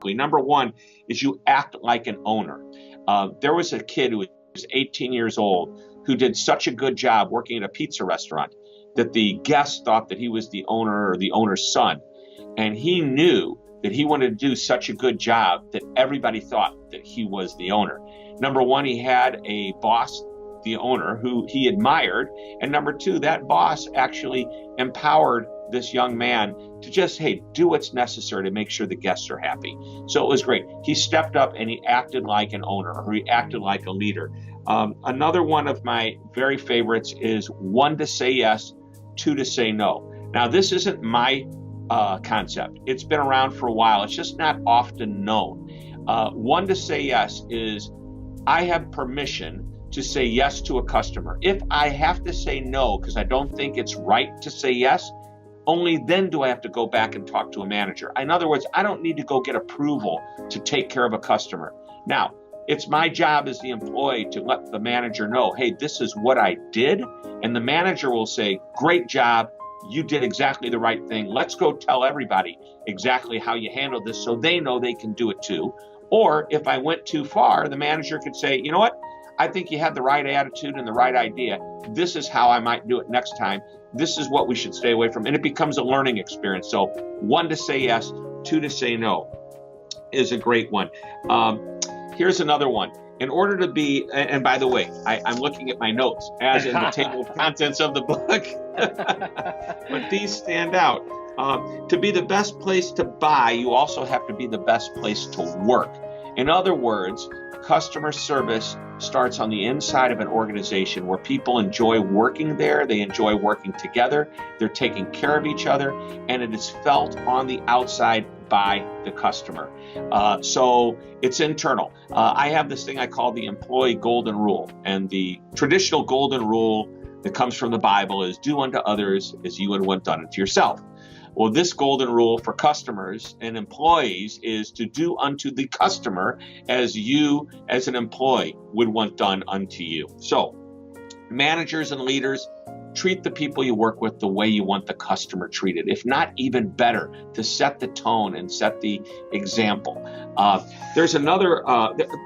Number one is you act like an owner. There was a kid who was 18 years old who did such a good job working at a pizza restaurant that the guests thought that he was the owner or the owner's son. And he knew that he wanted to do such a good job that everybody thought that he was the owner. Number one, he had a boss, the owner, who he admired. And number two, that boss actually empowered this young man to just, hey, do what's necessary to make sure the guests are happy. So it was great. He stepped up and he acted like an owner, or he acted like a leader. Another one of my very favorites is 1 to say yes, 2 to say no. Now, this isn't my concept. It's been around for a while. It's just not often known. 1 to say yes is I have permission to say yes to a customer. If I have to say no because I don't think it's right to say yes, only then do I have to go back and talk to a manager. In other words, I don't need to go get approval to take care of a customer. Now, it's my job as the employee to let the manager know, hey, this is what I did. And the manager will say, great job. You did exactly the right thing. Let's go tell everybody exactly how you handled this so they know they can do it too. Or if I went too far, the manager could say, you know what? I think you had the right attitude and the right idea. This is how I might do it next time. This is what we should stay away from. And it becomes a learning experience. So 1 to say yes, 2 to say no is a great one. Here's another one. In order to be, and by the way, I'm looking at my notes as in the table of contents of the book, but these stand out. To be the best place to buy, you also have to be the best place to work. In other words, customer service starts on the inside of an organization where people enjoy working there, they enjoy working together, they're taking care of each other, and it is felt on the outside by the customer. So it's internal. I have this thing I call the employee golden rule, and the traditional golden rule that comes from the Bible is do unto others as you would want done unto yourself. Well, this golden rule for customers and employees is to do unto the customer as you, as an employee, would want done unto you. So, managers and leaders, treat the people you work with the way you want the customer treated, if not even better, to set the tone and set the example. There's another,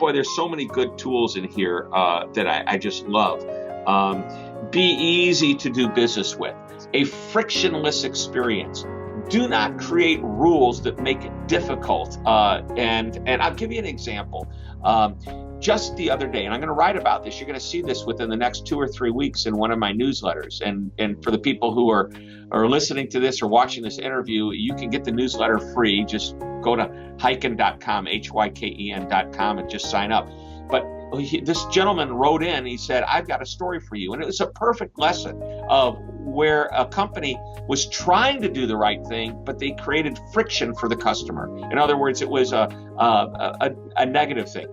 there's so many good tools in here that I just love. Be easy to do business with. A frictionless experience. Do not create rules that make it difficult. And I'll give you an example. Just the other day, and I'm going to write about this. You're going to see this within the next 2 or 3 weeks in one of my newsletters. And for the people who are listening to this or watching this interview, you can get the newsletter free. Just go to hyken.com, hyken.com, and just sign up. But this gentleman wrote in, he said, I've got a story for you. And it was a perfect lesson of where a company was trying to do the right thing, but they created friction for the customer. In other words, it was a negative thing.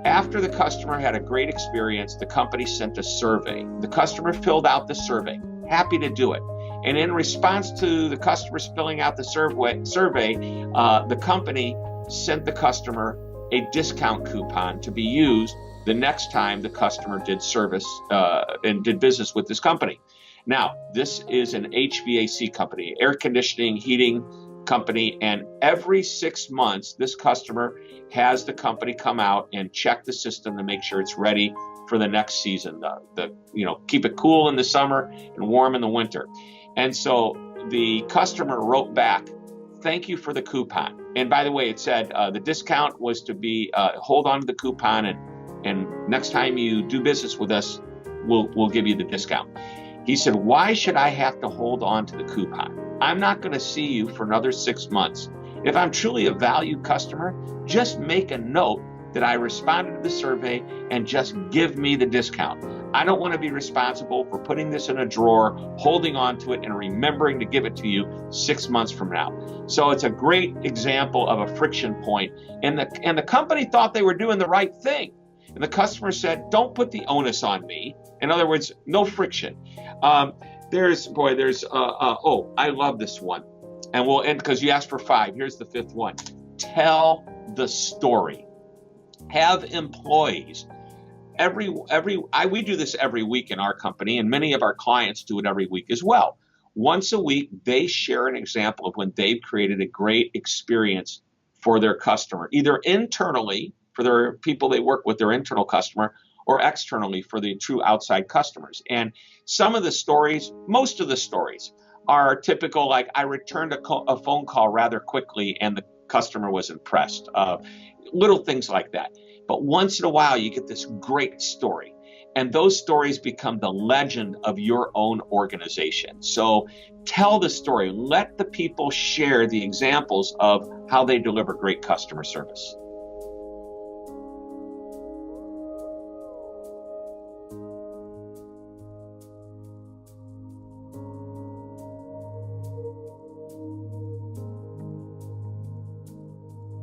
After the customer had a great experience, the company sent a survey. The customer filled out the survey, happy to do it. And in response to the customers filling out the survey, the company sent the customer a discount coupon to be used the next time the customer did service and did business with this company. Now, this is an HVAC company, air conditioning, heating company, and every 6 months, this customer has the company come out and check the system to make sure it's ready for the next season. Keep it cool in the summer and warm in the winter. And so the customer wrote back, thank you for the coupon. And by the way, it said the discount was to be hold on to the coupon, and next time you do business with us, we'll give you the discount. He said, why should I have to hold on to the coupon? I'm not going to see you for another 6 months. If I'm truly a valued customer, just make a note that I responded to the survey and just give me the discount. I don't want to be responsible for putting this in a drawer, holding on to it, and remembering to give it to you 6 months from now. So it's a great example of a friction point. And the company thought they were doing the right thing. And the customer said, don't put the onus on me. In other words, no friction. I love this one. And we'll end because you asked for 5. Here's the 5th one. Tell the story. Have employees. We do this every week in our company, and many of our clients do it every week as well. Once a week, they share an example of when they've created a great experience for their customer, either internally for their people they work with, their internal customer, or externally for the true outside customers. And some of the stories, most of the stories, are typical, like I returned a phone call rather quickly and the customer was impressed. Little things like that. But once in a while, you get this great story. And those stories become the legend of your own organization. So tell the story. Let the people share the examples of how they deliver great customer service.